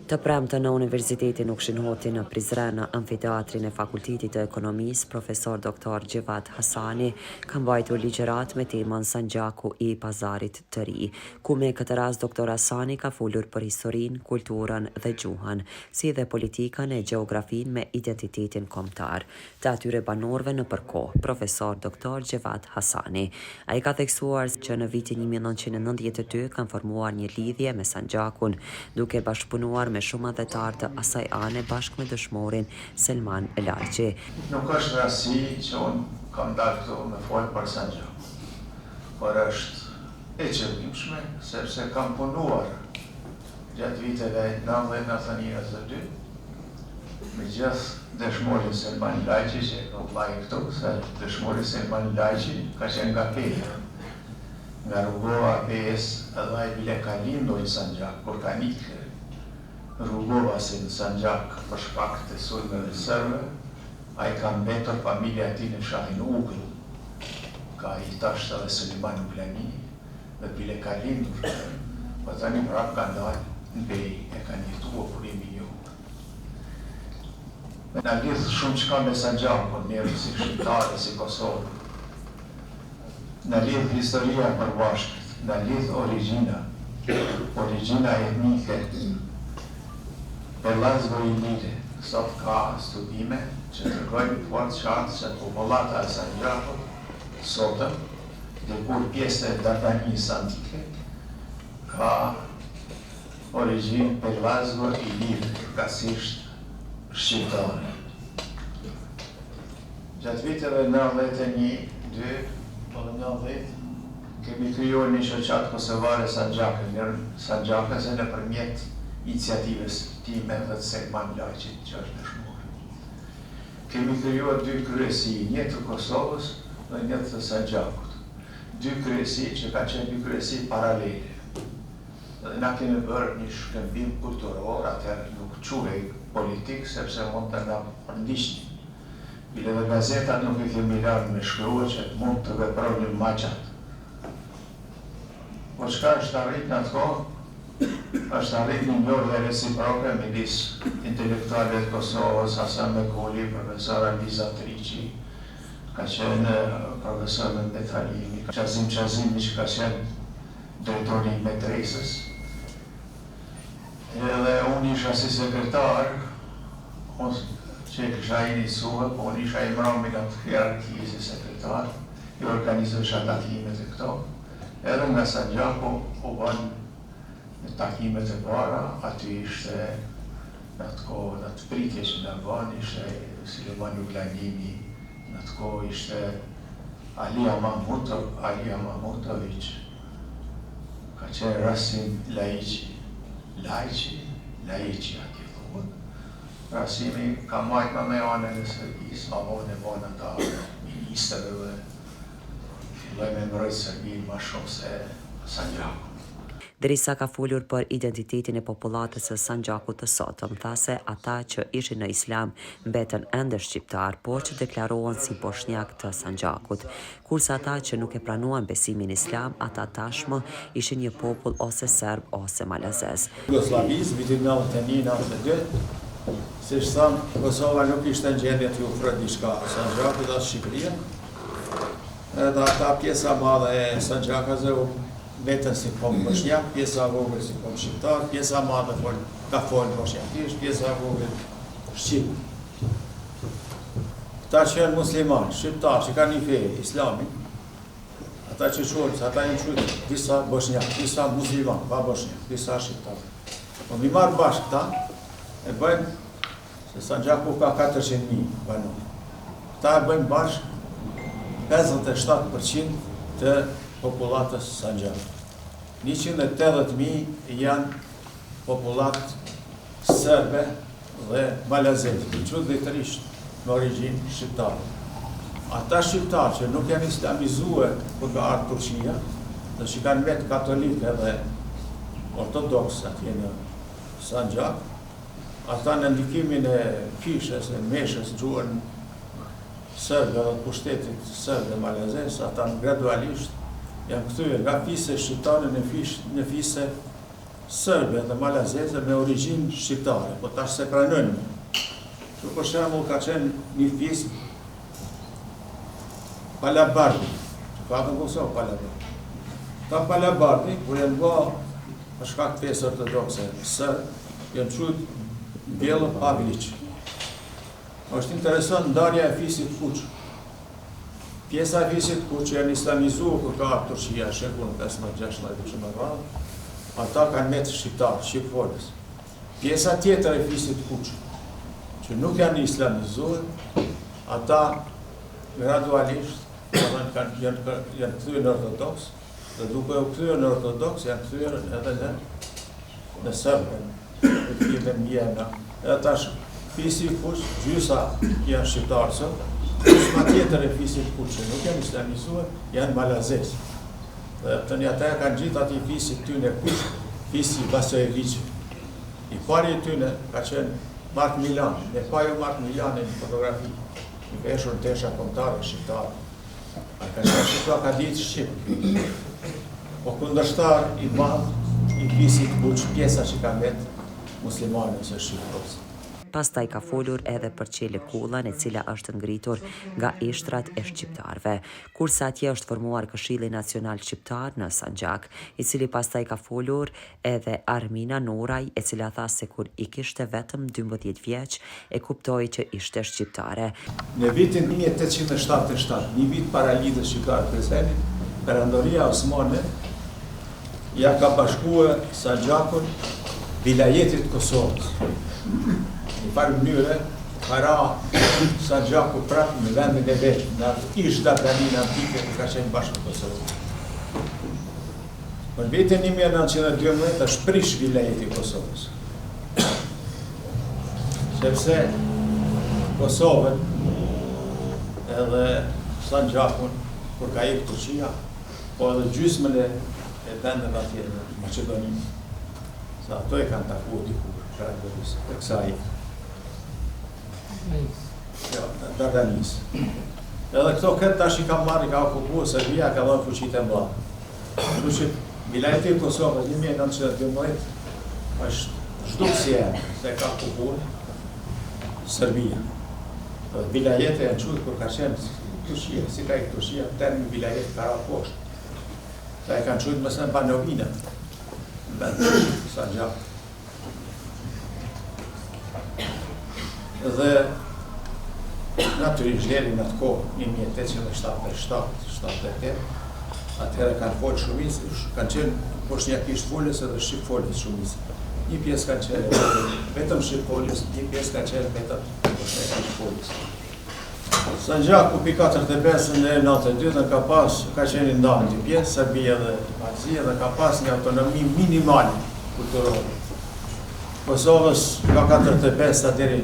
Të premte në Universitetin Ukshin Hoti në Prizren në amfiteatrin e Fakultetit të Ekonomisë, profesor doktor Gjevat Hasani ka mbajtur ligjërat me temën Sanxhaku i Pazarit të Ri, ku me këtë rast doktor Hasani ka folur për historinë, kulturën dhe gjuhën, si dhe politikën e gjeografin me identitetin kombëtar të atyre banorëve në përkohë, profesor doktor Gjevat Hasani. Ai ka theksuar që në vitin 1992 kanë formuar një lidhje me Sanxhakun, duke bashkëpunuar me shumë adhetar të asaj ane bashkë me dëshmorin Selman Elaqi. Nuk është rasti që unë kam dalë këtu me folë për Sanxhakun, por është e qëllimshme sepse kam punuar gjatë viteve 90-92 me gjithë dëshmorin Selman Elaqi, që nuk lajë këtu, se dëshmorin Selman Elaqi ka qenë nga Peja, nga Rrugova Pejës edhe ai bile ka lindur në Sanxhak, kur ka nikë Rrugova si në Sanxhak për shkak të sulmeve të serbëve, ai ka mbetur familja e tij në fshatin Ugël, ka i tashtë edhe Suleiman Uglani, dhe bile ka lindur, po tani prap ka ndalë në Pejë, e ka njëtuar kurimin ju. Na lidh shumë çka me Sanxhakun, njerëz si shqiptarë, si Kosovë. Na lidh historia e përbashkët, na lidh origjina etnike. Pelazgo i Lire, sot ka studime që tregojnë fort qartë se popullata e Sanxhakut sotëm, dhe kur pjesë e Dardanisë antike, ka origjinë Pelazgo i Lire, përkatësisht shqiptare. Gjatë viteve 91-2, 90, kemi krijuar një shoqat kosovare Sanxhakase nëpërmjet iniciativës time dhe të Selman Elaqit, që është dëshmor. Kemi krijuar dy kryesi, një të Kosovës dhe një të Sanxhakut. Dy kryesi që ka qenë dy kryesi paralele. Dhe na kemi bërë një shkëmbim kulturor, atëherë nuk quhej politik, sepse mund të na përndiqnin. Bile dhe gazetat nuk i kemi lënë me shkruar që mund të veprojnë maçat. Por çka është arrit në atë kohë? Është arrit një njohje reciproke midis intelektualëve të Kosovës, Hasan Mekuli, profesor Aliza Triqi, ka qenë profesor Mehmet Halimi, Qazim Qazimi që ka qenë drejtori i medresës. Edhe unë isha si sekretar, që e kisha iniciuar, po unë isha i mbrëmje në hierarki si sekretar, i organizoisha takimet e këto. Edhe nga Sanxhaku u bën takimet e para, aty ishte në atë kohë, në atë pritje që në bën, ishte Suleiman Uglani, në atë kohë ishte Alia Mahmutović, ka qenë Rasim Laiqi atje thuhet. Rasimi ka majtë me anën e Serbisë, avon e bon ata ministrëve, filloj me mbrojtë Serbinë ma shumë se Sanxhaku. Derisa ka folur për identitetin e popullatës së Sanxhakut të sotëm, tha se ata që ishin në Islam mbeten ende shqiptar, por që deklarohen si bosnjak të Sanxhakut, kurse ata që nuk e pranuan besimin Islam, ata tashmë ishin një popull ose serb ose malazez. Jugosllavisë, vitin 91-92, siç thamë, Kosova nuk ishte në gjendje të ofrojë diçka Sanxhakut as Shqipëria. Edhe ata pjesa madhe e Sanxhakase betën si kom bosnjak, pjesa vogël si kom shqiptar, pjesa madhe ka folë bosnjakisht, pjesa vogël shqip. Këta që janë musliman, shqiptar, që ka një fe, islamin, ata që qërës, ata janë qërës, disa bosnjak, disa musliman, pa bosnjak, disa shqiptar. Po mi marë bashkë këta, e bëjnë, se Sanxhaku ka 400.000 banor. Këta e bëjnë bashkë 57% të popullatës Sanxhakut. 180.000 janë popullat serbe dhe malazeze, çuditërisht me origjinë shqiptare. Ata shqiptarë që nuk janë islamizuar për ka ardhur Turqia, dhe që kanë vetë katolike dhe ortodoks atje në Sanxhak, ata në ndikimin e kishës e meshës gjuhën serbe dhe pushtetit serbe malazes, ata gradualisht janë kthyer nga fise shqiptare në fise sërbe dhe malazeze me origjinë shqiptare, po tash se pranojnë. Për shembull ka qenë një fisë Palabardi, që ka të në Kosovë Palabardi. Ta Palabardi, kur janë bë për shkak të fesë ortodokse, janë qujtë Bjellë Pavliq. Është interesant ndarja e fisit Kuq. Pjesa e fisit Kuq janë islamizuar kur ka ardhur Turqia, shekullin 15-16 që më radhë, ata kanë metë shqiptarë, shqipfolës. Pjesa tjetër e fisit Kuq, që nuk janë islamizuar, ata gradualisht janë kthyer në ortodoks, dhe duke u kthyer në ortodoks, janë kthyer edhe në Serbën, në Mjena. Edhe tash fisi Kuq, gjysa janë shqiptarë sot, gjysma tjetër e fisit Kuq, që nuk janë islamizuar, janë malazes. Dhe të një ata kanë gjithë ati fisit tyne Kuq, fisi Vasojević. I pari tyne ka qenë Mark Milan, ne pa jo Mark Milan në fotografi, i veshur në tesha kombëtare shqiptare. A ka qenë shqiptar ka ditë Shqip. Po kundërshtar i madh i fisit Kuq, pjesa që ka vetë muslimane ose shqiptarës. Pastaj ka folur edhe për Qeli Kullën, e cila është ngritur nga ishtrat e shqiptarëve, kurse atje është formuar Këshilli Nacional Shqiptar në Sanxhak, i cili pastaj ka folur edhe Armina Noraj, e cila tha se kur i kishte vetëm 12 vjeç, e kuptoi që ishte shqiptare. Në vitin 1877, një vit para lidhjes shqiptar-kresenit, Perandoria Osmane ja ka bashkuar Sanxhakun vilajetit Kosovës. Në parë mënyre, para Sanxhaku prapë në vendin e vetë, në ishda planin antike që ka qenë bashkë Kosovës. Në vitin 1912 është prish vilajeti Kosovës. Sepse Kosovën edhe Sanxhakun, kur ka ikë Turqia, po edhe gjysmën e vendeve atje në Maqedoninë. Sa ato e kanë takuar dikur, e kësaj. Dardanis. Edhe këto këtë tash i kam marrë, ka okupuar Serbia, ka dhënë fuqitë e mëdha. Kështu që vilajeti i Kosovës 1912 është zhdukësia se ka okupuar Serbia. Vilajeti janë quajtur kur ka qenë Turqia, si ka ikë Turqia, termi vilajet ka ra poshtë. Sa e kanë quajtur mësën Banovina, në vend Sanxhak. Dhe natyrisht deri në atë kohë, 1877-78, atëherë kanë folë shumicë, kanë qenë bosnjakisht folës edhe shqip folës shumicë. Një pjesë kanë qenë vetëm shqip folës, një pjesë kanë qenë vetëm bosnjakisht folës. Sanxhaku pi 45 në 92 ka qenë ndarë një pjesë, Serbia dhe Mazia, dhe ka pas një autonomi minimale kulturore. Kosovës nga 45 deri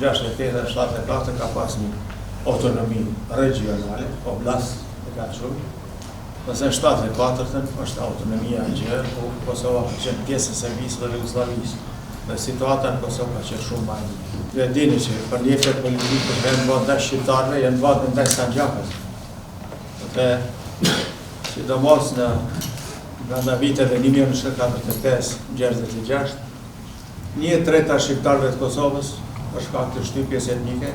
68-74 ka pas një autonomi regionale, oblast e ka qëmë. Nëse në 74-ën është autonomia në gjërë, po Kosova ka qenë pjesë e Serbisë dhe Jugoslavisë. Dhe situata në Kosovë ka qenë shumë majnë. Dhe dini që për njeftet politikë janë bëndë ndaj shqiptarëve, janë bëndë ndaj Sanxhakës. Dhe sidomos në viteve 1945-66, 1/3 shqiptarëve të Kosovës për shkak të shtypjes etnike,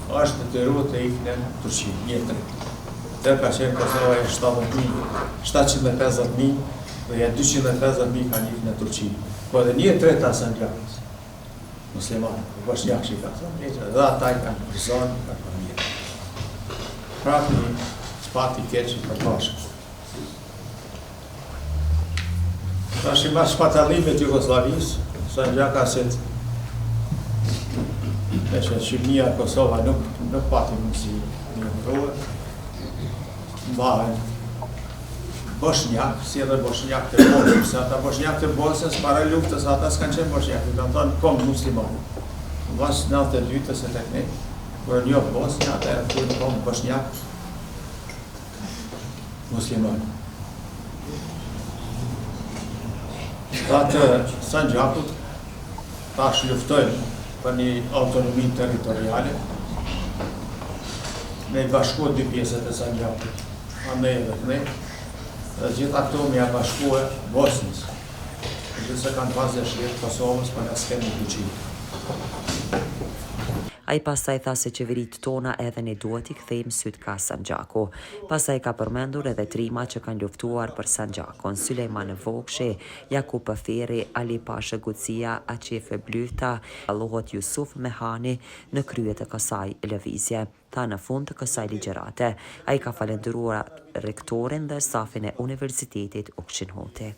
është detyruar të ikën në Turqi, 1/3. Dhe ka qenë Kosova e 750.000 dhe janë 250.000 kanë ikën në Turqi. Po edhe 1/3 Sanxhakës, muslimanë, bosnjakë që i ka thonë, dhe ata i kanë përzonë, i kanë përmirë. Prapë një spati keqë i përbashkë. Tash i mas shpatallimit Jugoslavisë, Sanxhakasit, e që Shqipnia e Kosova nuk pati mundësi një mëruë, mbahen Bosnjak, si edhe Bosnjak të Bosnjës, se ata Bosnjak të Bosnjës para luftës, ata s'kanë qenë Bosnjak, i kanë thonë komë muslimani. Në basë 92-ës e tek ne, kërë një Bosnja, ata e të komë Bosnjak muslimani. Atë Sanxhakut tash luftojnë për një autonomi territoriale, me i bashkuar dy pjesët e Sanxhakut, Anej dhe Knej, dhe gjitha këto me ja bashkuar Bosnjës. se kanë pas dëshirë Kosovës, për ne s'kemi fuqi. Ai pastaj tha se qeveritë tona edhe ne duhet i kthejmë syt ka Sanxhaku. Pastaj ka përmendur edhe trima që kanë luftuar për Sanxhakun: Sulejman Vokshi, Jakub Feri, Ali Pasha Gucia, Aqefe Blyta, Allohot Jusuf Mehani në krye të kësaj lëvizje. Tha në fund të kësaj ligjërate, ai ka falendëruar rektorin dhe stafin e Universitetit Ukshin Hoti.